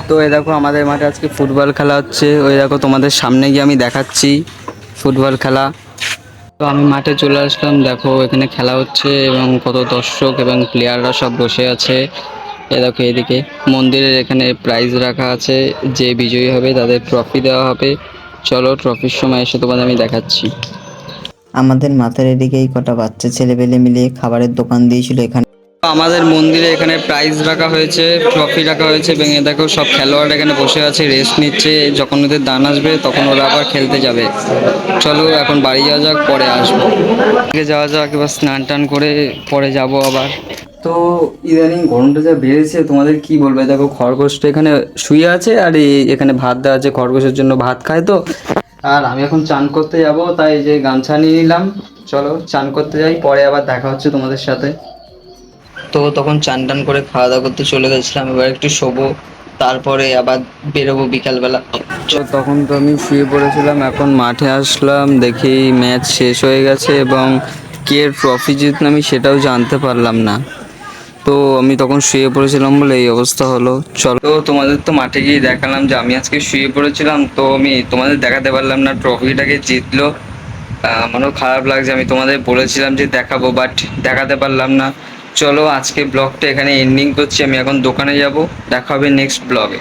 তো এই দেখো আমাদের মাঠে আজকে ফুটবল খেলা হচ্ছে। ওই দেখো তোমাদের সামনে গিয়ে আমি দেখাচ্ছি ফুটবল খেলা। তো আমি মাঠে চলে আসলাম, দেখো এখানে খেলা হচ্ছে এবং কত দর্শক এবং প্লেয়াররা সব বসে আছে। এ দেখো এদিকে মন্দিরের এখানে প্রাইজ রাখা আছে, যে বিজয়ী হবে তাদের ট্রফি দেওয়া হবে। চলো ট্রফির সময় এসে তোমাদের আমি দেখাচ্ছি। আমাদের মাথার এদিকেই কটা বাচ্চা ছেলেপেলে মিলিয়ে খাবারের দোকান দিয়েছিল এখানে। আমাদের মন্দিরে এখানে প্রাইজ রাখা হয়েছে, ট্রফি রাখা হয়েছে এবং এ দেখো সব খেলোয়াড় এখানে বসে আছে, রেস্ট নিচ্ছে। যখন ওদের দান আসবে তখন ওরা আবার খেলতে যাবে। চলো এখন বাড়ি যাওয়া যাক, পরে আসবো। যাওয়া যাক, এবার স্নান টান করে পরে যাব আবার। তো ইদানিং গরমটা যা বেড়েছে তোমাদের কি বলবো, দেখো খরগোশটা এখানে শুয়ে আছে আর এখানে ভাত দেওয়া আছে, খরগোশের জন্য ভাত খায় তো। আর আমি এখন চান করতে যাব, তাই যে গামছা নিয়ে নিলাম। চলো চান করতে যাই, পরে আবার দেখা হচ্ছে তোমাদের সাথে। তো তখন চান টান করে খাওয়া দাওয়া করতে চলে গেছিলাম, এবার একটু শোবো, তারপরে আবার বেরোবো বিকালবেলা। তো তখন তো আমি শুয়ে পড়েছিলাম, এখন মাঠে আসলাম, দেখি ম্যাচ শেষ হয়ে গেছে এবং কে ট্রফি জিতলো আমি সেটাও জানতে পারলাম না। তো আমি তখন শুয়ে পড়েছিলাম বলে এই অবস্থা হলো। চলো, তো তোমাদের তো মাঠে গিয়ে দেখালাম যে আমি আজকে শুয়ে পড়েছিলাম, তো আমি তোমাদের দেখাতে পারলাম না ট্রফিটাকে জিতলো। আমারও খারাপ লাগছে, আমি তোমাদের বলেছিলাম যে দেখাবো, বাট দেখাতে পারলাম না। চলো আজকে ব্লগটা এখানে এন্ডিং করছি, আমি এখন দোকানে যাব, দেখা হবে নেক্সট ব্লগে।